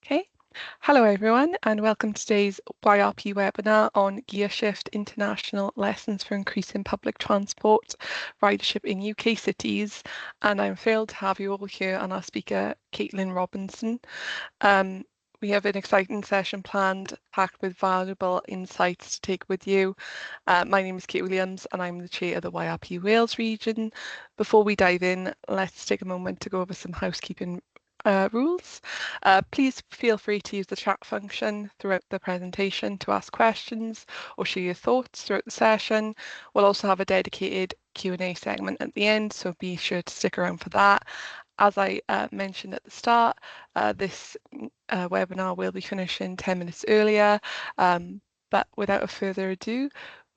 Okay. Hello everyone and welcome to today's YRP webinar on Gear Shift International Lessons for Increasing Public Transport Ridership in UK Cities. And I'm thrilled to have you all here and our speaker, Caitlin Robinson. We have an exciting session planned, packed with valuable insights to take with you. My name is Kate Williams and I'm the chair of the YRP Wales region. Before we dive in, let's take a moment to go over some housekeeping rules. Please feel free to use the chat function throughout the presentation to ask questions or share your thoughts throughout the session. We'll also have a dedicated Q&A segment at the end, so be sure to stick around for that. As I mentioned at the start, this webinar will be finishing 10 minutes earlier, but without further ado,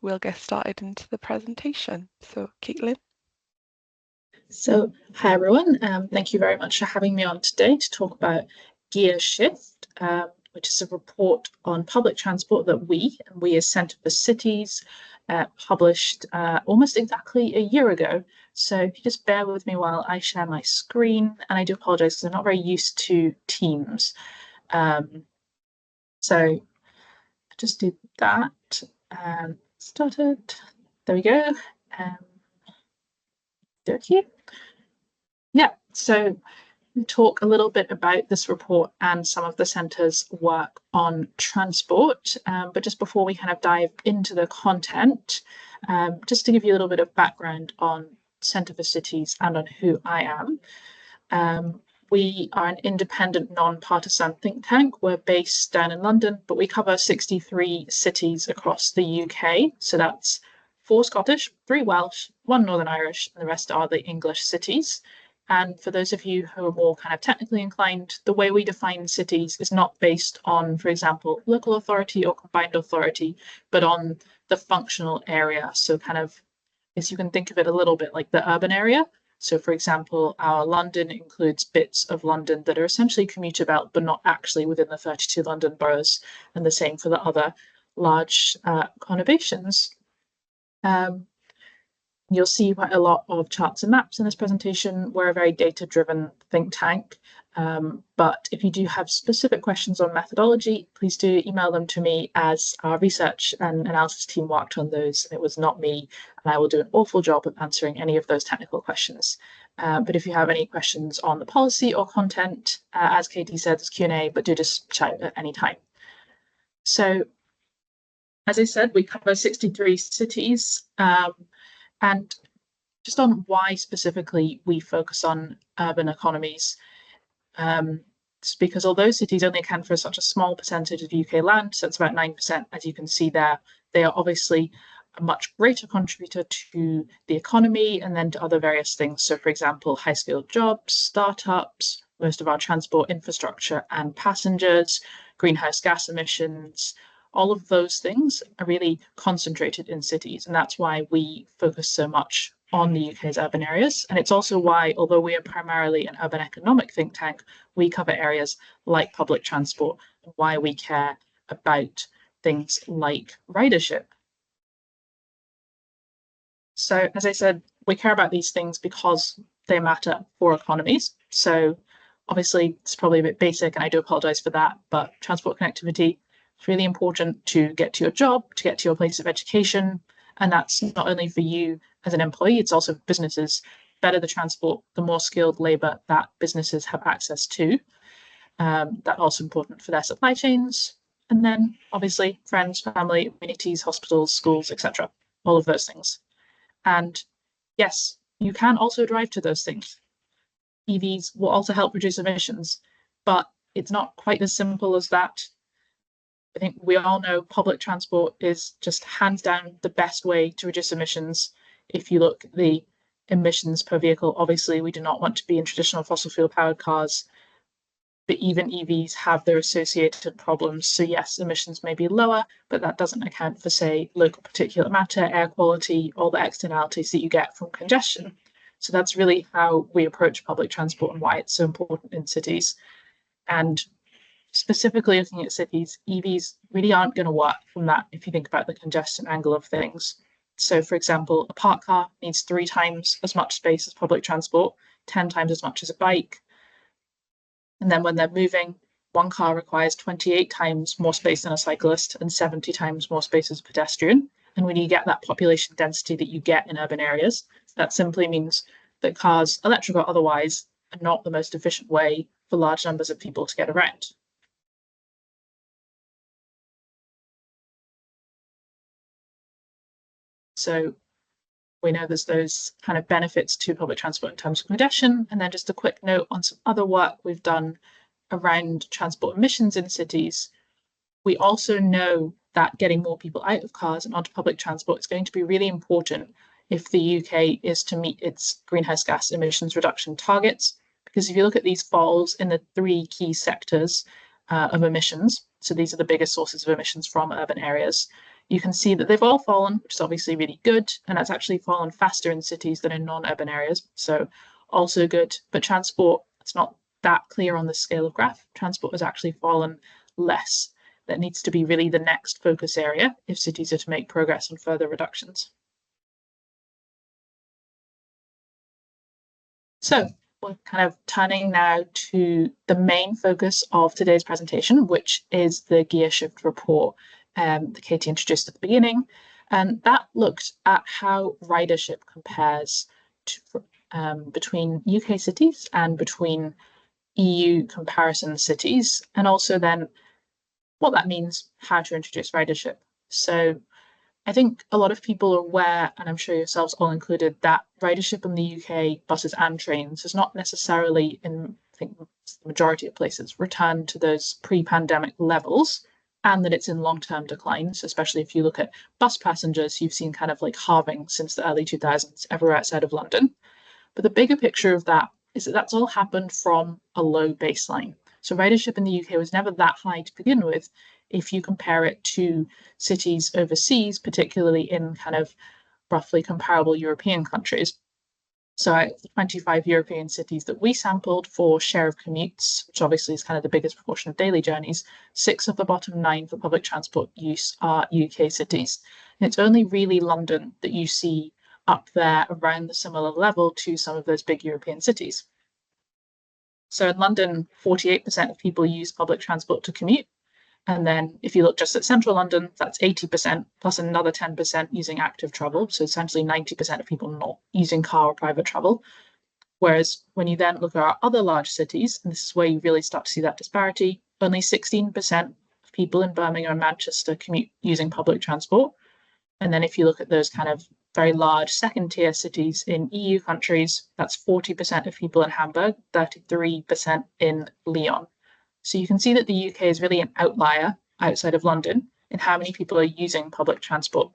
we'll get started into the presentation. So, Caitlin. So, hi everyone. Thank you very much for having me on today to talk about Gear Shift, which is a report on public transport that we as Centre for Cities published almost exactly a year ago. So if you just bear with me while I share my screen, and I do apologise because I'm not very used to Teams. So just do that. Started. There we go. Okay. Yeah, so we talk a little bit about this report and some of the centre's work on transport. But just before we kind of dive into the content, just to give you a little bit of background on Centre for Cities and on who I am. We are an independent non-partisan think tank. We're based down in London, but we cover 63 cities across the UK. So that's 4 Scottish, 3 Welsh, 1 Northern Irish, and the rest are the English cities. And for those of you who are more kind of technically inclined, the way we define cities is not based on, for example, local authority or combined authority, but on the functional area. So kind of, as you can think of it a little bit like the urban area. So for example, our London includes bits of London that are essentially commuter belt, but not actually within the 32 London boroughs, and the same for the other large conurbations. You'll see quite a lot of charts and maps in this presentation. We're a very data-driven think tank, but if you do have specific questions on methodology, please do email them to me, as our research and analysis team worked on those. It was not me, and I will do an awful job of answering any of those technical questions. But if you have any questions on the policy or content, as Katie said, there's Q&A, but do just chat at any time. So, as I said, we cover 63 cities. And just on why specifically we focus on urban economies, it's because although cities only account for such a small percentage of UK land, so it's about 9%, as you can see there, they are obviously a much greater contributor to the economy and then to other various things. So for example, high-skilled jobs, startups, most of our transport infrastructure and passengers, greenhouse gas emissions, all of those things are really concentrated in cities. And that's why we focus so much on the UK's urban areas. And it's also why, although we are primarily an urban economic think tank, we cover areas like public transport and why we care about things like ridership. So as I said, we care about these things because they matter for economies. So obviously it's probably a bit basic and I do apologize for that, but transport connectivity, it's really important to get to your job, to get to your place of education. And that's not only for you as an employee, it's also for businesses. Better the transport, the more skilled labor that businesses have access to. That's also important for their supply chains. And then obviously friends, family, communities, hospitals, schools, etc. All of those things. And yes, you can also drive to those things. EVs will also help reduce emissions, but it's not quite as simple as that. I think we all know public transport is just hands down the best way to reduce emissions. If you look at the emissions per vehicle, obviously we do not want to be in traditional fossil fuel powered cars, but even EVs have their associated problems. So yes, emissions may be lower, but that doesn't account for, say, local particulate matter, air quality, all the externalities that you get from congestion. So that's really how we approach public transport and why it's so important in cities. And specifically looking at cities, EVs really aren't going to work from that if you think about the congestion angle of things. So for example, a parked car needs 3 times as much space as public transport, 10 times as much as a bike. And then when they're moving, one car requires 28 times more space than a cyclist and 70 times more space as a pedestrian. And when you get that population density that you get in urban areas, that simply means that cars, electric or otherwise, are not the most efficient way for large numbers of people to get around. So we know there's those kind of benefits to public transport in terms of congestion. And then just a quick note on some other work we've done around transport emissions in cities. We also know that getting more people out of cars and onto public transport is going to be really important if the UK is to meet its greenhouse gas emissions reduction targets. Because if you look at these falls in the three key sectors of emissions, so these are the biggest sources of emissions from urban areas, you can see that they've all fallen, which is obviously really good. And that's actually fallen faster in cities than in non-urban areas. So also good. But transport, it's not that clear on the scale of graph. Transport has actually fallen less. That needs to be really the next focus area if cities are to make progress on further reductions. So we're kind of turning now to the main focus of today's presentation, which is the gear shift report that Katie introduced at the beginning. And that looked at how ridership compares to, between UK cities and between EU comparison cities, and also then what that means, how to introduce ridership. So I think a lot of people are aware, and I'm sure yourselves all included, that ridership in the UK, buses and trains, is not necessarily, in I think the majority of places, returned to those pre-pandemic levels, and that it's in long-term decline. So especially if you look at bus passengers, you've seen kind of like halving since the early 2000s everywhere outside of London. But the bigger picture of that is that that's all happened from a low baseline. So ridership in the UK was never that high to begin with if you compare it to cities overseas, particularly in kind of roughly comparable European countries. So out of the 25 European cities that we sampled for share of commutes, which obviously is kind of the biggest proportion of daily journeys, 6 of the bottom 9 for public transport use are UK cities. And it's only really London that you see up there around the similar level to some of those big European cities. So in London, 48% of people use public transport to commute. And then if you look just at central London, that's 80% plus another 10% using active travel. So essentially 90% of people not using car or private travel. Whereas when you then look at our other large cities, and this is where you really start to see that disparity, only 16% of people in Birmingham and Manchester commute using public transport. And then if you look at those kind of very large second tier cities in EU countries, that's 40% of people in Hamburg, 33% in Lyon. So you can see that the UK is really an outlier outside of London in how many people are using public transport.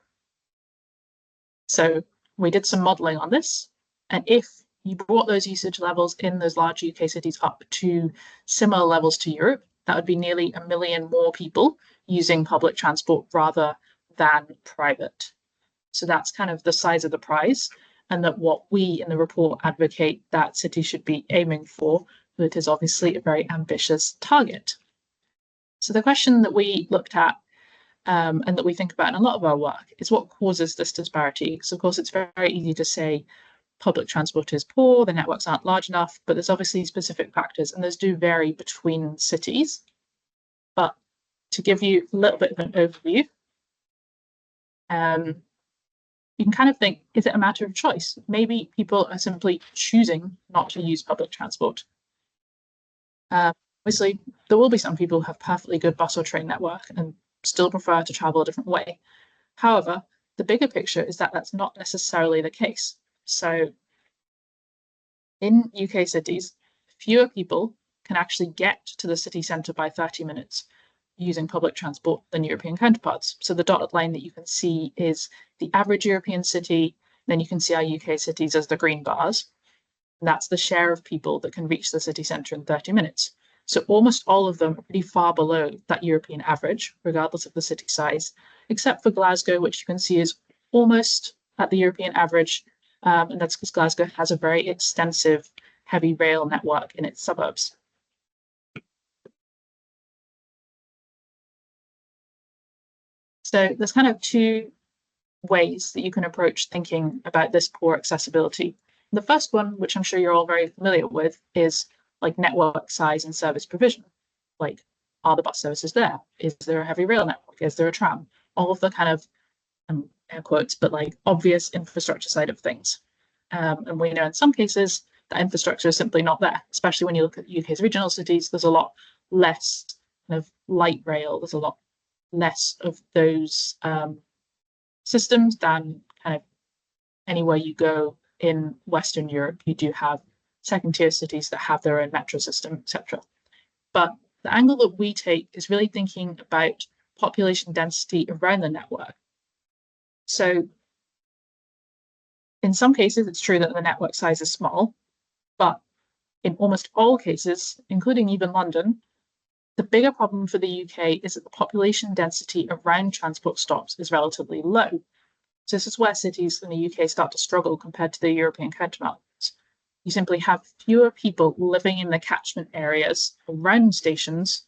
So we did some modelling on this. And if you brought those usage levels in those large UK cities up to similar levels to Europe, that would be nearly 1 million more people using public transport rather than private. So that's kind of the size of the prize, and that what we in the report advocate that cities should be aiming for. It is obviously a very ambitious target. So the question that we looked at and that we think about in a lot of our work is what causes this disparity. Because of course it's very easy to say public transport is poor, the networks aren't large enough, but there's obviously specific factors and those do vary between cities. But to give you a little bit of an overview, you can kind of think, is it a matter of choice? Maybe people are simply choosing not to use public transport. Obviously, there will be some people who have perfectly good bus or train network and still prefer to travel a different way. However, the bigger picture is that that's not necessarily the case. So in UK cities, fewer people can actually get to the city centre by 30 minutes using public transport than European counterparts. So the dotted line that you can see is the average European city, then you can see our UK cities as the green bars. And that's the share of people that can reach the city centre in 30 minutes. So almost all of them are pretty far below that European average, regardless of the city size, except for Glasgow, which you can see is almost at the European average. And that's because Glasgow has a very extensive heavy rail network in its suburbs. So there's kind of two ways that you can approach thinking about this poor accessibility. The first one, which I'm sure you're all very familiar with, is like network size and service provision. Like Are the bus services there? Is there a heavy rail network? Is there a tram? All of the kind of, air quotes, but like obvious infrastructure side of things. And we know in some cases that infrastructure is simply not there, especially when you look at UK's regional cities. There's a lot less kind of light rail. There's a lot less of those systems than kind of anywhere you go in Western Europe. You do have second tier cities that have their own metro system, etc. But the angle that we take is really thinking about population density around the network. So in some cases, it's true that the network size is small, but in almost all cases, including even London, the bigger problem for the UK is that the population density around transport stops is relatively low. So this is where cities in the UK start to struggle compared to their European counterparts. You simply have fewer people living in the catchment areas around stations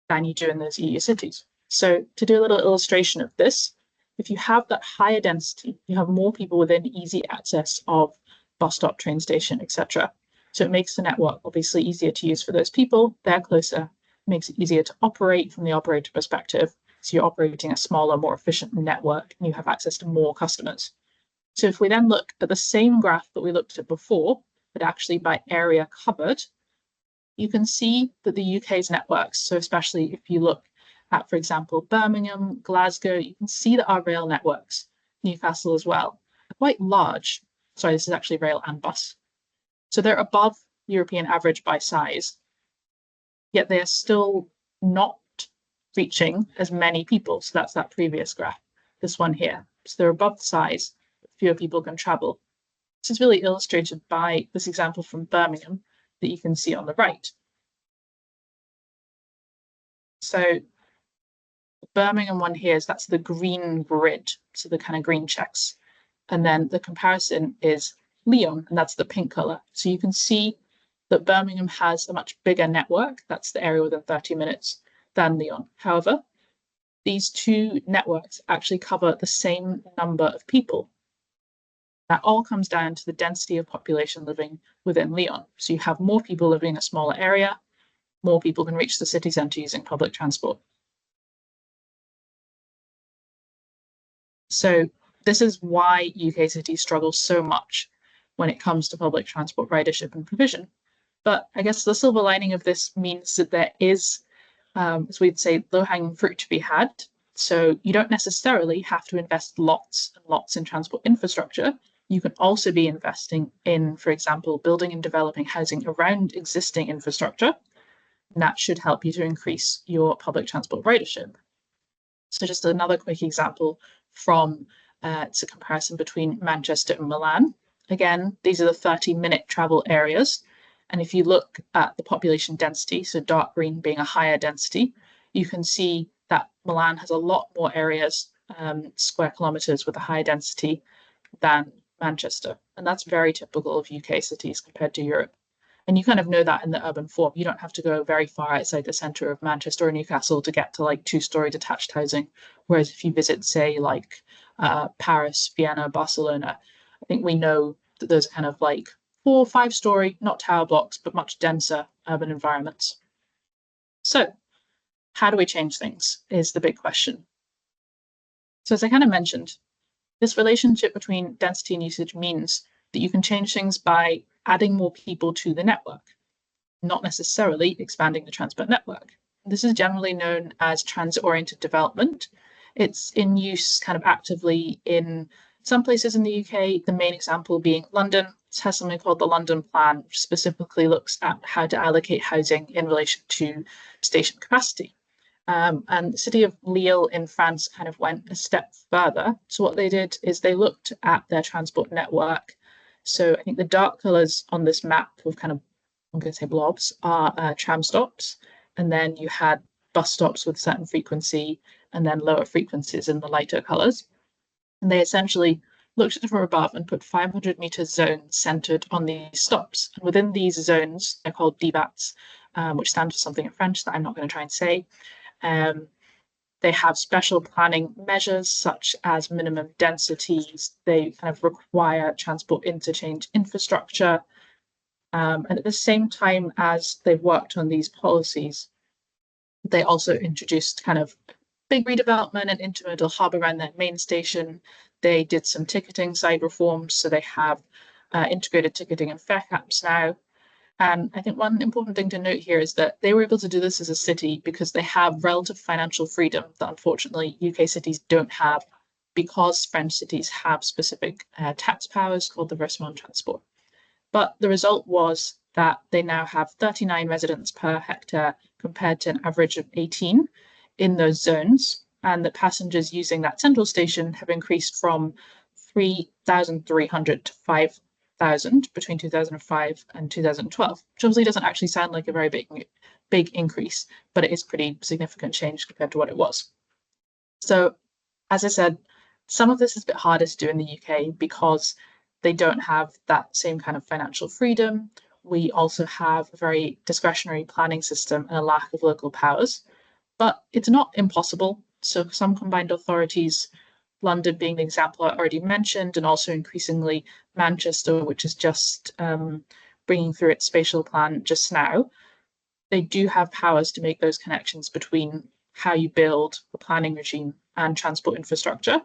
than you do in those EU cities. So to do a little illustration of this, if you have that higher density, you have more people within easy access of bus stop, train station, etc. So it makes the network obviously easier to use for those people. They're closer, makes it easier to operate from the operator perspective. So you're operating a smaller, more efficient network, and you have access to more customers. So if we then look at the same graph that we looked at before, but actually by area covered, you can see that the UK's networks, so especially if you look at, for example, Birmingham, Glasgow, you can see that our rail networks, Newcastle as well, are quite large. Sorry, this is actually rail and bus. So they're above European average by size, yet they are still not reaching as many people. So that's that previous graph, this one here. So they're above the size, but fewer people can travel. This is really illustrated by this example from Birmingham that you can see on the right. So the Birmingham one here is that's the green grid, so the kind of green checks. And then the comparison is Lyon, and that's the pink color. So you can see that Birmingham has a much bigger network, that's the area within 30 minutes, than Lyon. However, these two networks actually cover the same number of people. That all comes down to the density of population living within Lyon. So you have more people living in a smaller area, more people can reach the city centre using public transport. So this is why UK cities struggle so much when it comes to public transport ridership and provision. But I guess the silver lining of this means that there is, as we'd say, low-hanging fruit to be had. So you don't necessarily have to invest lots and lots in transport infrastructure. You can also be investing in, for example, building and developing housing around existing infrastructure. And that should help you to increase your public transport ridership. So just another quick example from it's a comparison between Manchester and Milan. Again, these are the 30-minute travel areas. And if you look at the population density, so dark green being a higher density, you can see that Milan has a lot more areas, square kilometres with a higher density than Manchester. And that's very typical of UK cities compared to Europe. And you kind of know that in the urban form. You don't have to go very far outside the centre of Manchester or Newcastle to get to like two-storey detached housing. Whereas if you visit, say, like Paris, Vienna, Barcelona, I think we know that there's kind of like 4 or 5-storey, not tower blocks, but much denser urban environments. So how do we change things is the big question. So as I kind of mentioned, this relationship between density and usage means that you can change things by adding more people to the network, not necessarily expanding the transport network. This is generally known as transit-oriented development. It's in use kind of actively in some places in the UK, the main example being London. It has something called the London Plan, which specifically looks at how to allocate housing in relation to station capacity. And the city of Lille in France kind of went a step further. So what they did is they looked at their transport network. So I think the dark colours on this map with kind of, I'm going to say blobs, are tram stops. And then you had bus stops with certain frequency and then lower frequencies in the lighter colours. And they essentially looked at it from above and put 500-metre zones centred on these stops. And within these zones, they're called DBATs, which stand for something in French that I'm not going to try and say. They have special planning measures such as minimum densities. They kind of require transport interchange infrastructure. And at the same time as they've worked on these policies, They also introduced kind of big redevelopment and intermodal hub around their main station. They did some ticketing side reforms, so they have integrated ticketing and fare caps now. And I think one important thing to note here is that they were able to do this as a city because they have relative financial freedom that unfortunately UK cities don't have, because French cities have specific tax powers called the versement transport. But the result was that they now have 39 residents per hectare compared to an average of 18 in those zones, and that passengers using that central station have increased from 3,300 to 5,000 between 2005 and 2012, which obviously doesn't actually sound like a very big increase, but it is pretty significant change compared to what it was. So, as I said, some of this is a bit harder to do in the UK because they don't have that same kind of financial freedom. We also have a very discretionary planning system and a lack of local powers, but it's not impossible. So some combined authorities, London being the example I already mentioned, and also increasingly Manchester, which is just bringing through its spatial plan just now, they do have powers to make those connections between how you build the planning regime and transport infrastructure.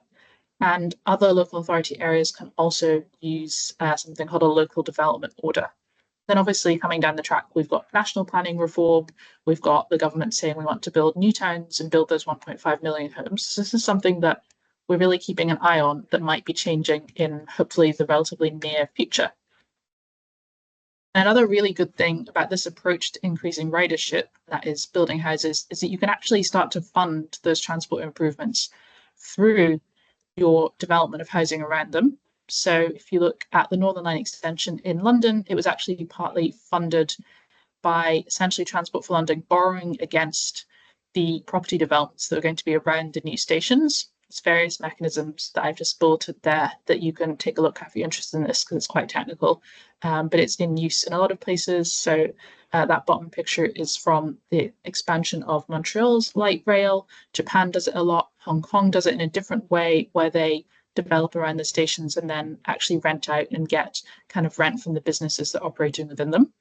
And other local authority areas can also use something called a local development order. Then obviously coming down the track, we've got national planning reform. We've got the government saying we want to build new towns and build those 1.5 million homes. So this is something that we're really keeping an eye on that might be changing in hopefully the relatively near future. Another really good thing about this approach to increasing ridership, that is building houses, is that you can actually start to fund those transport improvements through your development of housing around them. So if you look at the Northern Line extension in London, it was actually partly funded by essentially Transport for London borrowing against the property developments that are going to be around the new stations. There's various mechanisms that I've just bulleted there that you can take a look at if you're interested in this, because it's quite technical, but it's in use in a lot of places. So that bottom picture is from the expansion of Montreal's light rail. Japan does it a lot. Hong Kong does it in a different way, where they develop around the stations and then actually rent out and get kind of rent from the businesses that are operating within them.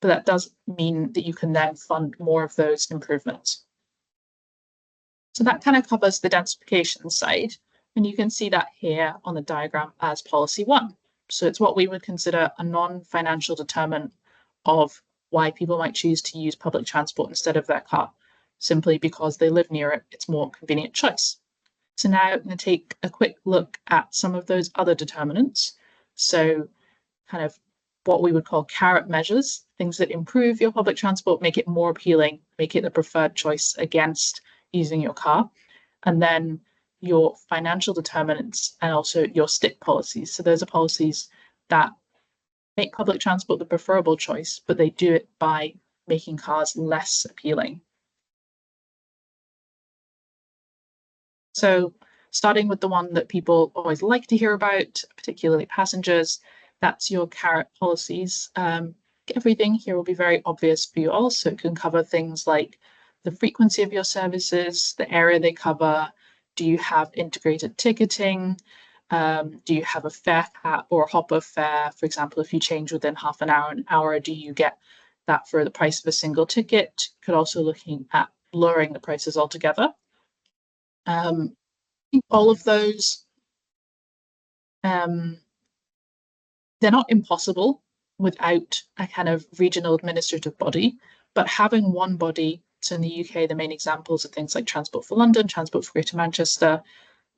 But that does mean that you can then fund more of those improvements. So that kind of covers the densification side. And you can see that here on the diagram as policy one. So it's what we would consider a non-financial determinant of why people might choose to use public transport instead of their car, simply because they live near it. It's a more convenient choice. So now I'm going to take a quick look at some of those other determinants. So kind of what we would call carrot measures, things that improve your public transport, make it more appealing, make it the preferred choice against using your car. And then your financial determinants and also your stick policies. So those are policies that make public transport the preferable choice, but they do it by making cars less appealing. So starting with the one that people always like to hear about, particularly passengers, that's your carrot policies. Everything here will be very obvious for you all. So it can cover things like the frequency of your services, the area they cover. Do you have integrated ticketing? Do you have a fare cap or a hopper fare? For example, if you change within half an hour, do you get that for the price of a single ticket? Could also looking at lowering the prices altogether. All of those, they're not impossible without a kind of regional administrative body, but having one body, so in the UK, the main examples are things like Transport for London, Transport for Greater Manchester,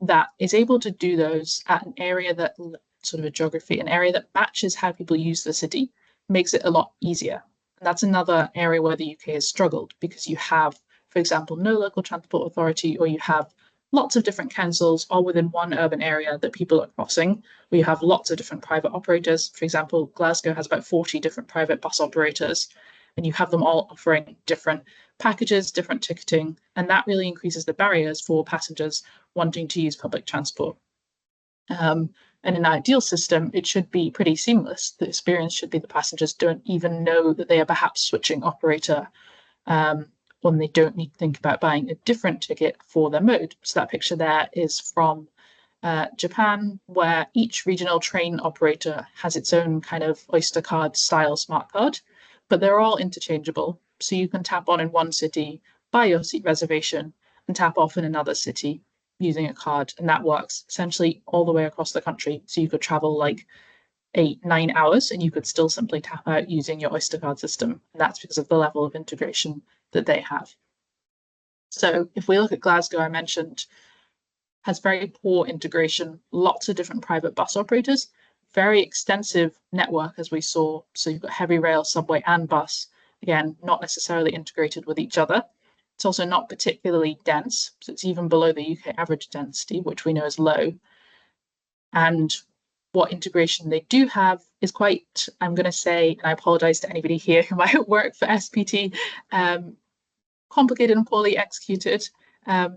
that is able to do those at an area that sort of a geography, an area that matches how people use the city, makes it a lot easier. And that's another area where the UK has struggled, because you have, for example, no local transport authority, or you have lots of different councils all within one urban area that people are crossing. We have lots of different private operators. For example, Glasgow has about 40 different private bus operators, and you have them all offering different packages, different ticketing, and that really increases the barriers for passengers wanting to use public transport. And in an ideal system, it should be pretty seamless. The experience should be the passengers don't even know that they are perhaps switching operator when they don't need to think about buying a different ticket for their mode. So that picture there is from Japan, where each regional train operator has its own kind of Oyster card style smart card, but they're all interchangeable. So you can tap on in one city, buy your seat reservation and tap off in another city using a card. And that works essentially all the way across the country. So you could travel like 8-9 hours and you could still simply tap out using your Oyster card system. And that's because of the level of integration that they have. So if we look at Glasgow, I mentioned, has very poor integration, lots of different private bus operators, very extensive network, as we saw. So you've got heavy rail, subway, and bus, again, not necessarily integrated with each other. It's also not particularly dense, so it's even below the UK average density, which we know is low. And what integration they do have is quite, I'm going to say, and I apologize to anybody here who might work for SPT, complicated and poorly executed.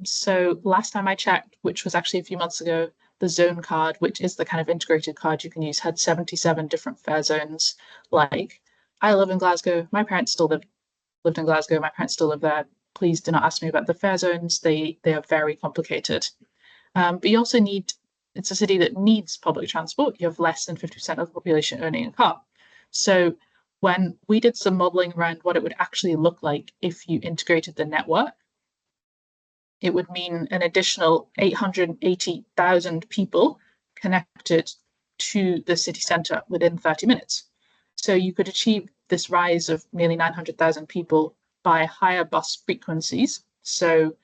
So last time I checked, which was actually a few months ago, the zone card, which is the kind of integrated card you can use, had 77 different fare zones. Like, I live in Glasgow, my parents still lived in Glasgow, my parents still live there. Please do not ask me about the fare zones. They are very complicated. But you also need, it's a city that needs public transport. You have less than 50% of the population owning a car. So when we did some modeling around what it would actually look like if you integrated the network, it would mean an additional 880,000 people connected to the city centre within 30 minutes. So you could achieve this rise of nearly 900,000 people by higher bus frequencies. So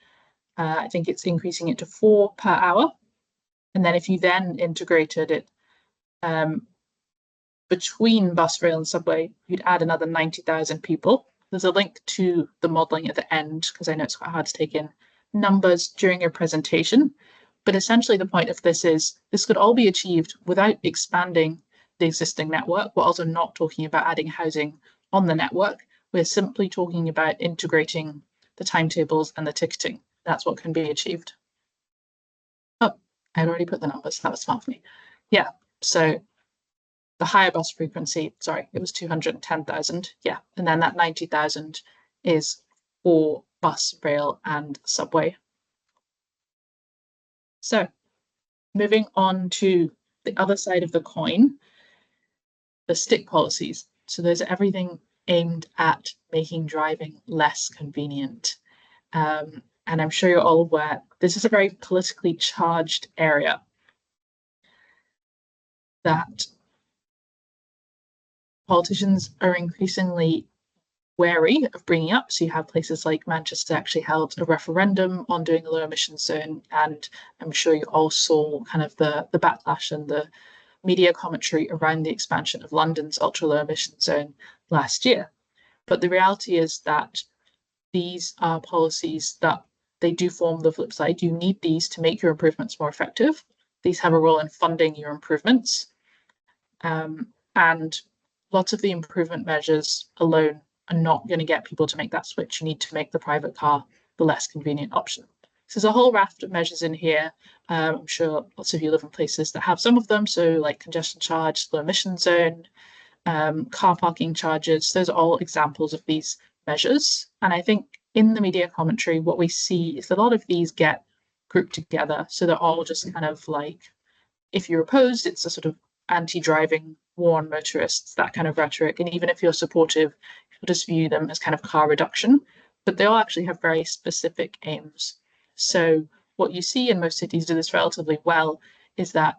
I think it's increasing it to 4 per hour. And then if you then integrated it between bus, rail, and subway, you'd add another 90,000 people. There's a link to the modelling at the end, because I know it's quite hard to take in numbers during your presentation. But essentially the point of this is this could all be achieved without expanding the existing network. We're also not talking about adding housing on the network. We're simply talking about integrating the timetables and the ticketing. That's what can be achieved. Oh, I'd already put the numbers. That was smart for me. Yeah, so the higher bus frequency, sorry, it was 210,000. Yeah, and then that 90,000 is for bus, rail, and subway. So moving on to the other side of the coin, the stick policies. So there's everything aimed at making driving less convenient. And I'm sure you're all aware, this is a very politically charged area that politicians are increasingly wary of bringing up. So you have places like Manchester actually held a referendum on doing a low emission zone, and I'm sure you all saw kind of the backlash and the media commentary around the expansion of London's ultra low emission zone last year. But the reality is that these are policies that they do form the flip side. You need these to make your improvements more effective. These have a role in funding your improvements. And lots of the improvement measures alone are not going to get people to make that switch. You need to make the private car the less convenient option. So there's a whole raft of measures in here. I'm sure lots of you live in places that have some of them. So like congestion charge, low emission zone, car parking charges, those are all examples of these measures. And I think in the media commentary, what we see is a lot of these get grouped together. So they're all just kind of like, if you're opposed, it's a sort of anti-driving war on motorists, that kind of rhetoric. And even if you're supportive, you'll just view them as kind of car reduction, but they all actually have very specific aims. So what you see, in most cities do this relatively well, is that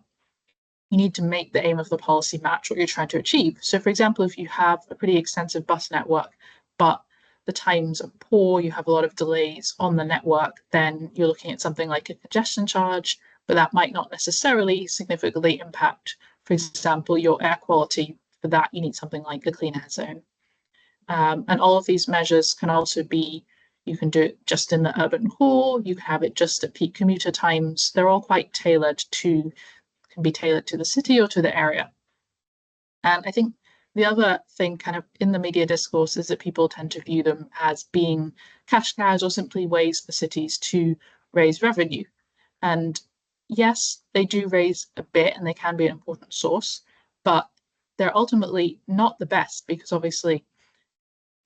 you need to make the aim of the policy match what you're trying to achieve. So for example, if you have a pretty extensive bus network, but the times are poor, you have a lot of delays on the network, then you're looking at something like a congestion charge, but that might not necessarily significantly impact, for example, your air quality. For that, you need something like a clean air zone. And all of these measures can also be, you can do it just in the urban core, you can have it just at peak commuter times. They're all quite tailored to, can be tailored to the city or to the area. And I think the other thing kind of in the media discourse is that people tend to view them as being cash cows or simply ways for cities to raise revenue. And yes, they do raise a bit and they can be an important source, but they're ultimately not the best, because obviously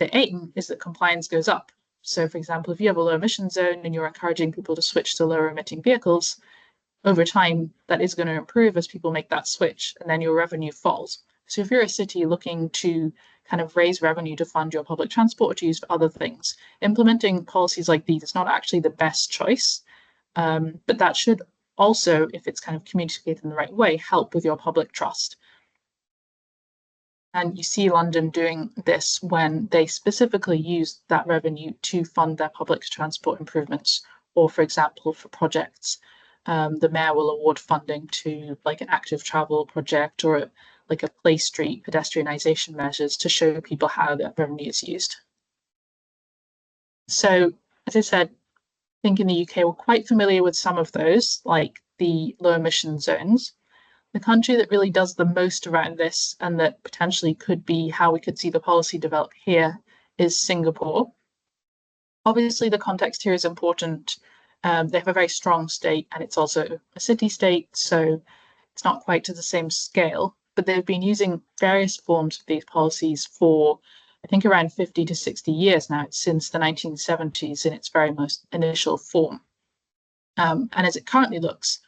the aim is that compliance goes up. So for example, if you have a low emission zone and you're encouraging people to switch to lower emitting vehicles, over time that is going to improve as people make that switch, and then your revenue falls. So if you're a city looking to kind of raise revenue to fund your public transport or to use for other things, implementing policies like these is not actually the best choice. But that should also, if it's kind of communicated in the right way, help with your public trust. And you see London doing this when they specifically use that revenue to fund their public transport improvements, or for example, for projects. The mayor will award funding to like an active travel project or like a play street pedestrianisation measures to show people how that revenue is used. So, as I said, I think in the UK we're quite familiar with some of those, like the low emission zones. The country that really does the most around this and that potentially could be how we could see the policy develop here is Singapore. Obviously, the context here is important. They have a very strong state and it's also a city state, so it's not quite to the same scale, but they've been using various forms of these policies for, I think, around 50 to 60 years now, since the 1970s in its very most initial form. And as it currently looks,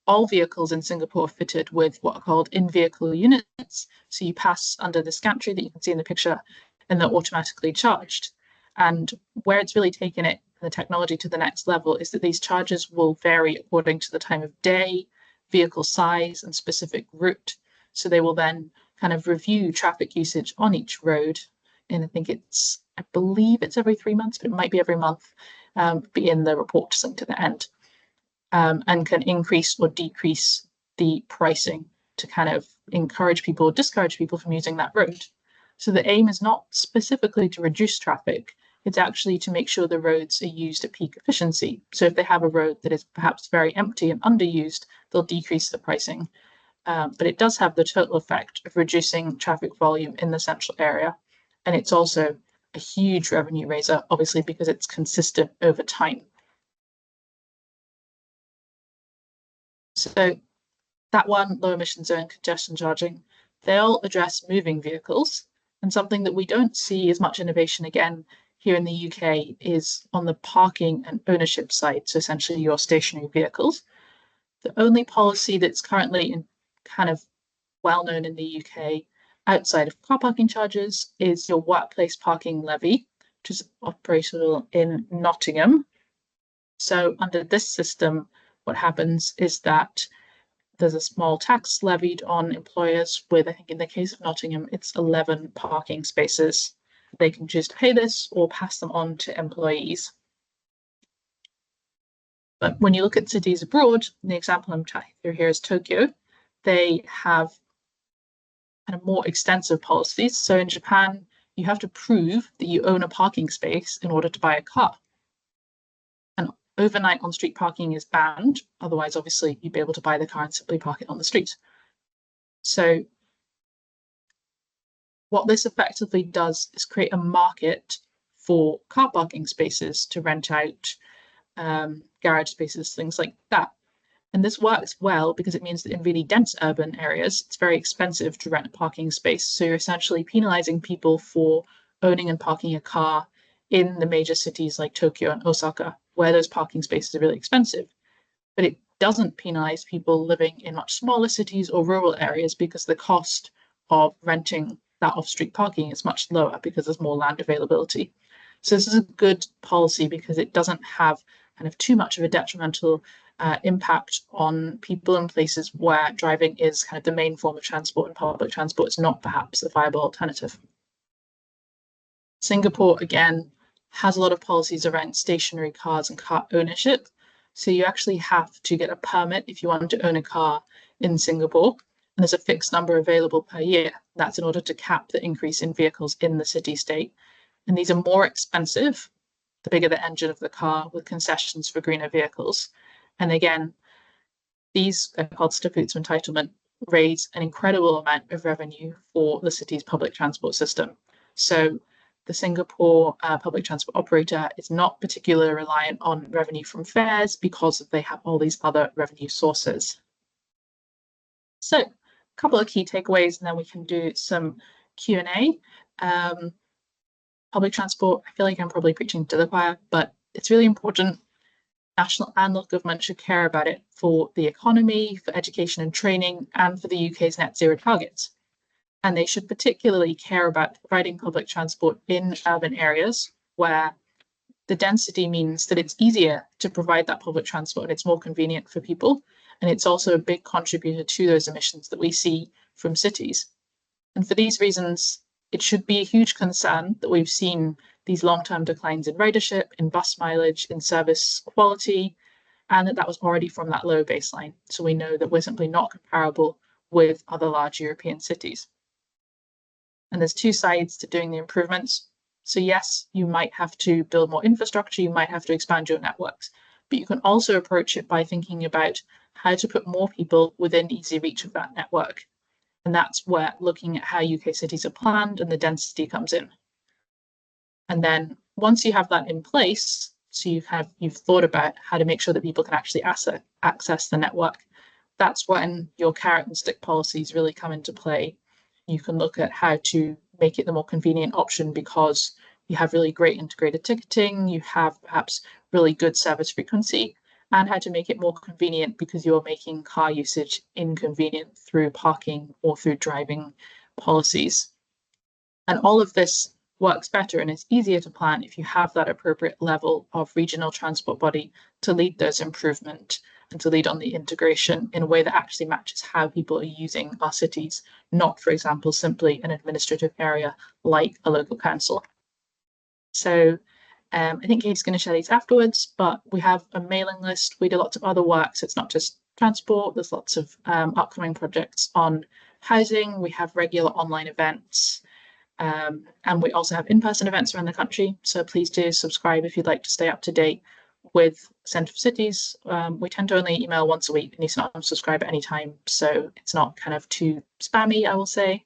all vehicles in Singapore are fitted with what are called in-vehicle units. So you pass under this gantry that you can see in the picture, and they're automatically charged. And where it's really taken it, the technology to the next level, is that these charges will vary according to the time of day, vehicle size, and specific route. So they will then kind of review traffic usage on each road. And I believe it's every 3 months, but it might be every month, be in the report linked to the end. And can increase or decrease the pricing to kind of encourage people or discourage people from using that road. So the aim is not specifically to reduce traffic, it's actually to make sure the roads are used at peak efficiency. So if they have a road that is perhaps very empty and underused, they'll decrease the pricing. But it does have the total effect of reducing traffic volume in the central area. And it's also a huge revenue raiser, obviously, because it's consistent over time. So that one, low emission zone congestion charging, they all address moving vehicles. And something that we don't see as much innovation again here in the UK is on the parking and ownership side. So essentially your stationary vehicles. The only policy that's currently kind of well known in the UK outside of car parking charges is your workplace parking levy, which is operational in Nottingham. So under this system, what happens is that there's a small tax levied on employers with, I think in the case of Nottingham, it's 11 parking spaces. They can choose to pay this or pass them on to employees. But when you look at cities abroad, the example I'm talking through here is Tokyo, they have kind of more extensive policies. So in Japan, you have to prove that you own a parking space in order to buy a car. And overnight on-street parking is banned. Otherwise, obviously, you'd be able to buy the car and simply park it on the street. So what this effectively does is create a market for car parking spaces to rent out, garage spaces, things like that. And this works well because it means that in really dense urban areas, it's very expensive to rent a parking space. So you're essentially penalizing people for owning and parking a car in the major cities like Tokyo and Osaka, where those parking spaces are really expensive. But it doesn't penalize people living in much smaller cities or rural areas because the cost of renting that off-street parking is much lower because there's more land availability. So this is a good policy because it doesn't have kind of too much of a detrimental impact on people in places where driving is kind of the main form of transport and public transport is not perhaps a viable alternative. Singapore, again, has a lot of policies around stationary cars and car ownership. So you actually have to get a permit if you want to own a car in Singapore. And there's a fixed number available per year. That's in order to cap the increase in vehicles in the city-state. And these are more expensive, the bigger the engine of the car, with concessions for greener vehicles. And again, these are called certificates of entitlement, raise an incredible amount of revenue for the city's public transport system. So the Singapore public transport operator is not particularly reliant on revenue from fares because they have all these other revenue sources. So a couple of key takeaways, and then we can do some Q&A. Public transport, I feel like I'm probably preaching to the choir, but it's really important. National and local government should care about it for the economy, for education and training, and for the UK's net zero targets. And they should particularly care about providing public transport in urban areas where the density means that it's easier to provide that public transport and it's more convenient for people. And it's also a big contributor to those emissions that we see from cities. And for these reasons, it should be a huge concern that we've seen these long-term declines in ridership, in bus mileage, in service quality, and that was already from that low baseline. So we know that we're simply not comparable with other large European cities. And there's two sides to doing the improvements. So yes, you might have to build more infrastructure, you might have to expand your networks, but you can also approach it by thinking about how to put more people within easy reach of that network. And that's where looking at how UK cities are planned and the density comes in. And then once you have that in place, so you've thought about how to make sure that people can actually access the network, that's when your carrot and stick policies really come into play. You can look at how to make it the more convenient option because you have really great integrated ticketing, you have perhaps really good service frequency, and how to make it more convenient because you're making car usage inconvenient through parking or through driving policies. And all of this works better and it's easier to plan if you have that appropriate level of regional transport body to lead those improvement and to lead on the integration in a way that actually matches how people are using our cities, not, for example, simply an administrative area like a local council. So I think Kate's going to share these afterwards, but we have a mailing list. We do lots of other work, so it's not just transport. There's lots of upcoming projects on housing. We have regular online events. And we also have in-person events around the country. So please do subscribe if you'd like to stay up to date with Centre for Cities. We tend to only email once a week and you can unsubscribe at any time. So it's not kind of too spammy, I will say.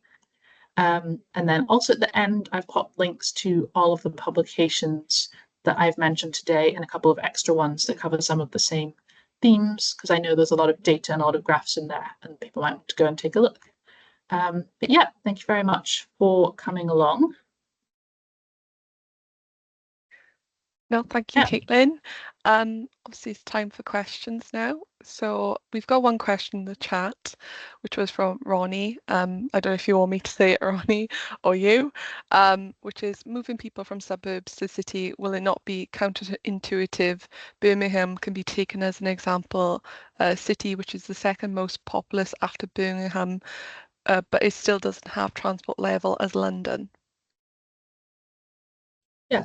And then also at the end, I've popped links to all of the publications that I've mentioned today and a couple of extra ones that cover some of the same themes, because I know there's a lot of data and a lot of graphs in there and people might want to go and take a look. But yeah, thank you very much for coming along. No, thank you, Caitlin. Obviously, it's time for questions now. So we've got one question in the chat, which was from Ronnie. I don't know if you want me to say it, Ronnie, or you, which is moving people from suburbs to city. Will it not be counterintuitive? Birmingham can be taken as an example, a city which is the second most populous after Birmingham, but it still doesn't have transport level as London. Yeah.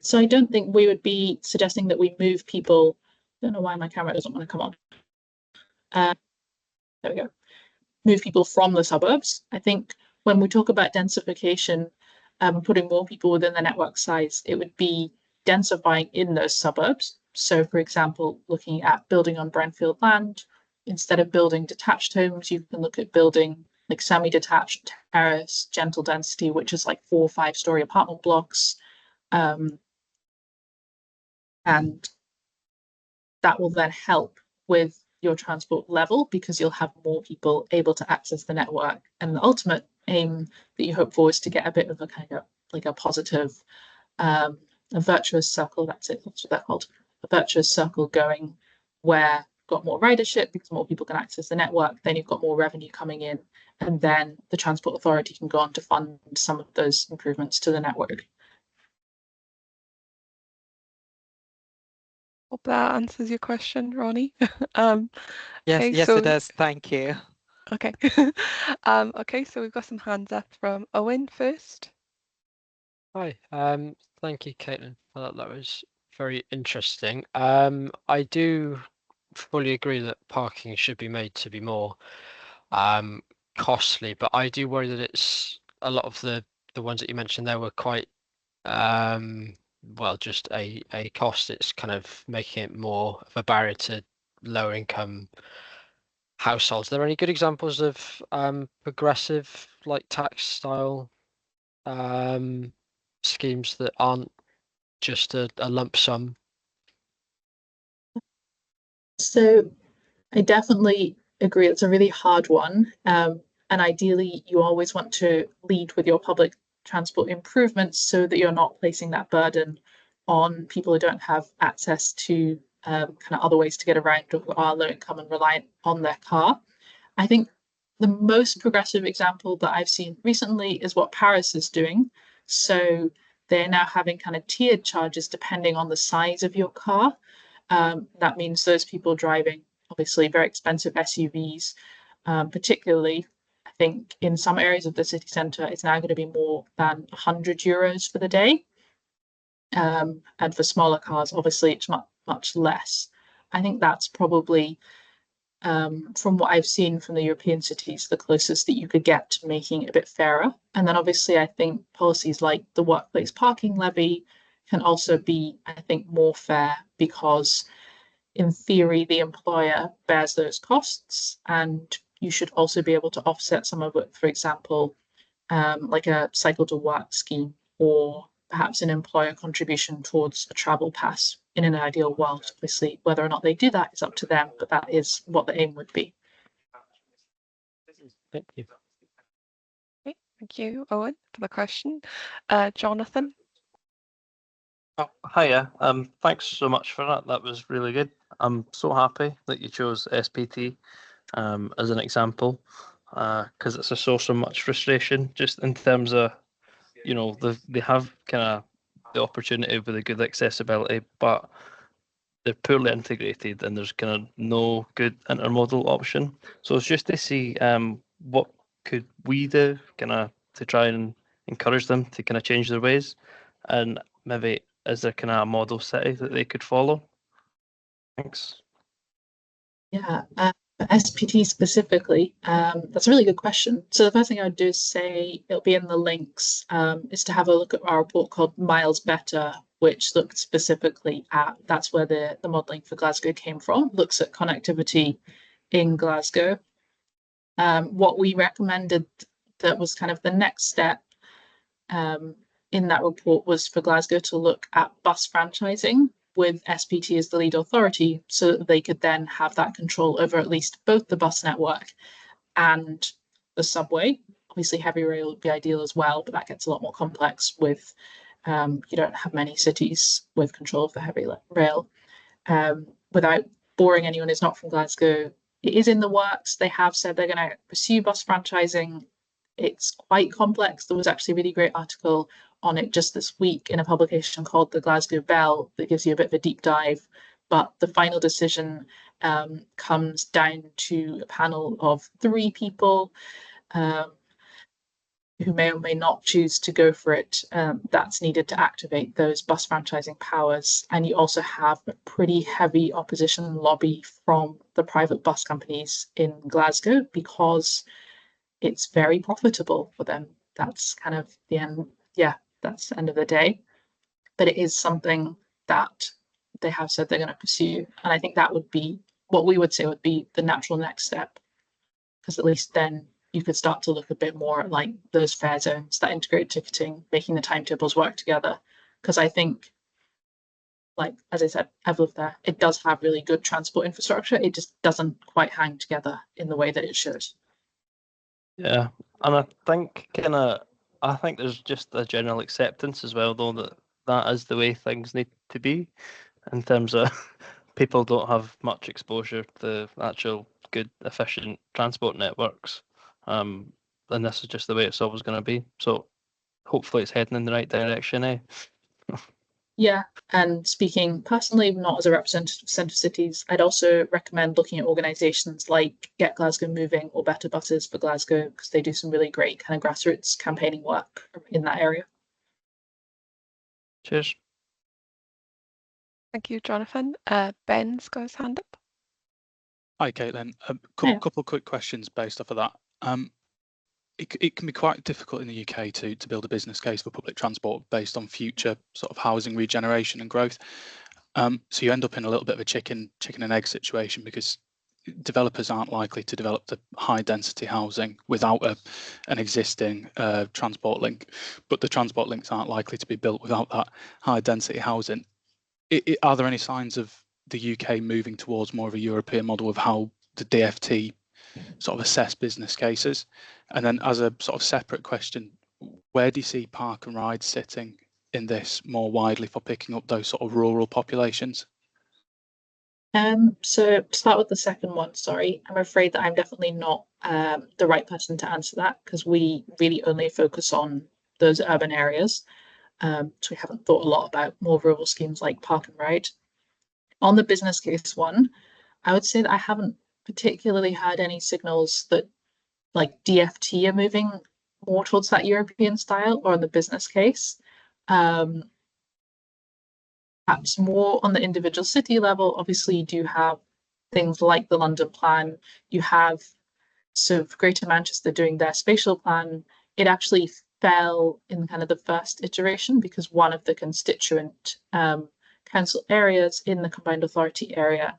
So I don't think we would be suggesting that we move people. I don't know why my camera doesn't want to come on. There we go. Move people from the suburbs. I think when we talk about densification, putting more people within the network size, it would be densifying in those suburbs. So for example, looking at building on brownfield land, instead of building detached homes, you can look at building like semi-detached terrace, gentle density, which is like 4 or 5 story apartment blocks. And that will then help with your transport level because you'll have more people able to access the network. And the ultimate aim that you hope for is to get a bit of a kind of like a positive, a virtuous circle. That's it. That's what they're called. A virtuous circle going where you've got more ridership because more people can access the network. Then you've got more revenue coming in, and then the Transport Authority can go on to fund some of those improvements to the network. Hope that answers your question, Ronnie. Yes, it does. Thank you. Okay. Okay, so we've got some hands up from Owen first. Hi. Thank you, Caitlin, for that. That was very interesting. I do fully agree that parking should be made to be more costly, but I do worry that it's a lot of the ones that you mentioned there were quite well, just a cost. It's kind of making it more of a barrier to lower income households. Are there any good examples of progressive like tax style schemes that aren't just a lump sum? So I definitely agree. It's a really hard one. And ideally, you always want to lead with your public transport improvements so that you're not placing that burden on people who don't have access to kind of other ways to get around or who are low income and reliant on their car. I think the most progressive example that I've seen recently is what Paris is doing. So they're now having kind of tiered charges depending on the size of your car. That means those people driving obviously very expensive SUVs, particularly, I think in some areas of the city centre, it's now going to be more than €100 for the day. And for smaller cars, obviously, it's much less. I think that's probably, from what I've seen from the European cities, the closest that you could get to making it a bit fairer. And then obviously, I think policies like the workplace parking levy can also be, I think, more fair because in theory, the employer bears those costs, and you should also be able to offset some of it, for example, like a cycle to work scheme or perhaps an employer contribution towards a travel pass in an ideal world. Obviously, whether or not they do that is up to them, but that is what the aim would be. Thank you. Okay, thank you, Owen, for the question. Jonathan? Oh, hiya. Thanks so much for that. That was really good. I'm so happy that you chose SPT as an example because it's a source of much frustration just in terms of, they have kind of the opportunity with the good accessibility, but they're poorly integrated and there's kind of no good intermodal option. So it's just to see what could we do kind of to try and encourage them to kind of change their ways, and maybe is there kind of a model city that they could follow? Thanks. Yeah, SPT specifically, that's a really good question. So the first thing I would do is say it'll be in the links, is to have a look at our report called Miles Better, which looked specifically at, that's where the modelling for Glasgow came from, looks at connectivity in Glasgow. What we recommended that was kind of the next step in that report was for Glasgow to look at bus franchising with SPT as the lead authority so that they could then have that control over at least both the bus network and the subway. Obviously, heavy rail would be ideal as well, but that gets a lot more complex with, you don't have many cities with control of the heavy rail. Without boring anyone who's not from Glasgow, it is in the works. They have said they're going to pursue bus franchising. It's quite complex. There was actually a really great article on it just this week in a publication called the Glasgow Bell that gives you a bit of a deep dive. But the final decision comes down to a panel of 3 people who may or may not choose to go for it. That's needed to activate those bus franchising powers. And you also have a pretty heavy opposition lobby from the private bus companies in Glasgow because it's very profitable for them. That's kind of the end. Yeah, that's the end of the day. But it is something that they have said they're going to pursue. And I think that would be what we would say would be the natural next step. Because at least then you could start to look a bit more at like those fare zones, that integrated ticketing, making the timetables work together. Because I think, like, as I said, I've lived there, it does have really good transport infrastructure. It just doesn't quite hang together in the way that it should. Yeah, and I think there's just a general acceptance as well, though, that is the way things need to be in terms of people don't have much exposure to actual good, efficient transport networks. And this is just the way it's always going to be. So hopefully it's heading in the right direction, eh? Yeah, and speaking personally, not as a representative of centre cities, I'd also recommend looking at organisations like Get Glasgow Moving or Better Buses for Glasgow, because they do some really great kind of grassroots campaigning work in that area. Cheers. Thank you, Jonathan. Ben's got his hand up. Hi, Caitlin. Couple of quick questions based off of that. It can be quite difficult in the UK to build a business case for public transport based on future sort of housing regeneration and growth. So you end up in a little bit of a chicken and egg situation because developers aren't likely to develop the high density housing without an existing transport link, but the transport links aren't likely to be built without that high density housing. Are there any signs of the UK moving towards more of a European model of how the DfT sort of assess business cases? And then as a sort of separate question, where do you see park and ride sitting in this more widely for picking up those sort of rural populations? So to start with the second one, sorry, I'm afraid that I'm definitely not the right person to answer that, because we really only focus on those urban areas. So we haven't thought a lot about more rural schemes like Park and Ride. On the business case one, I would say that I haven't particularly had any signals that like DFT are moving more towards that European style, or on the business case. Perhaps more on the individual city level. Obviously, you do have things like the London plan. You have sort of Greater Manchester doing their spatial plan. It actually fell in kind of the first iteration because one of the constituent council areas in the combined authority area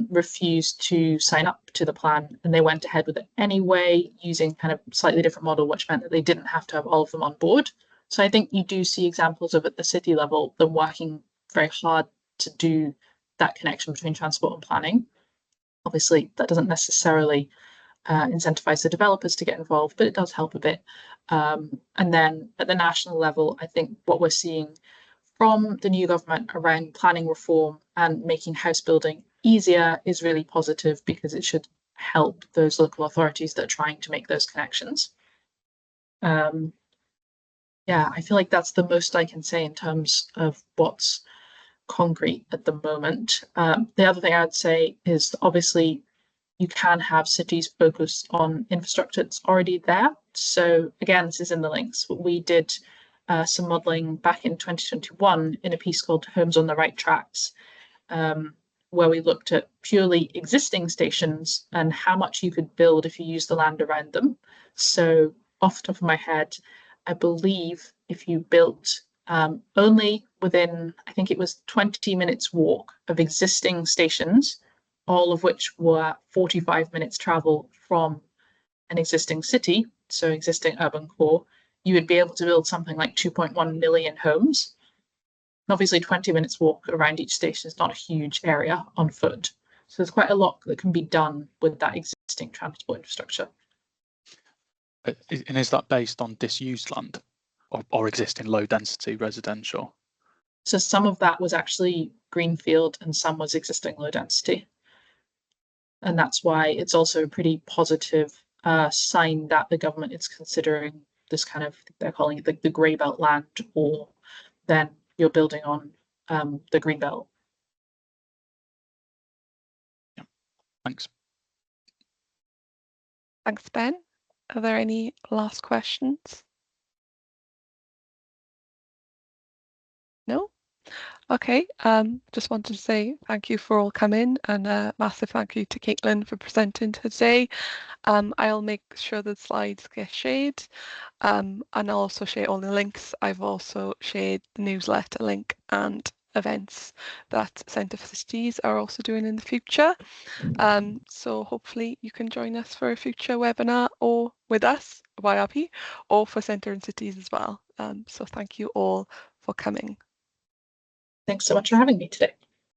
refused to sign up to the plan, and they went ahead with it anyway, using kind of slightly different model, which meant that they didn't have to have all of them on board. So I think you do see examples of at the city level them working very hard to do that connection between transport and planning. Obviously, that doesn't necessarily incentivize the developers to get involved, but it does help a bit. And then at the national level, I think what we're seeing from the new government around planning reform and making house building easier is really positive, because it should help those local authorities that are trying to make those connections. Yeah, I feel like that's the most I can say in terms of what's concrete at the moment. The other thing I would say is obviously you can have cities focused on infrastructure that's already there. So again, this is in the links. We did some modelling back in 2021 in a piece called Homes on the Right Tracks, where we looked at purely existing stations and how much you could build if you use the land around them. So off the top of my head, I believe if you built only within, I think it was 20 minutes walk of existing stations, all of which were 45 minutes travel from an existing city, so existing urban core, you would be able to build something like 2.1 million homes. And obviously 20 minutes walk around each station is not a huge area on foot. So there's quite a lot that can be done with that existing transport infrastructure. And is that based on disused land or existing low density residential? So some of that was actually greenfield and some was existing low density. And that's why it's also a pretty positive sign that the government is considering this kind of, they're calling it the grey belt land, or then you're building on the green belt. Yeah, thanks. Thanks, Ben. Are there any last questions? No? Okay, just wanted to say thank you for all coming, and a massive thank you to Caitlin for presenting today. I'll make sure the slides get shared, and I'll also share all the links. I've also shared the newsletter link and events that Centre for Cities are also doing in the future. So hopefully you can join us for a future webinar, or with us, YRP, or for Centre and Cities as well. So thank you all for coming. Thanks so much for having me today.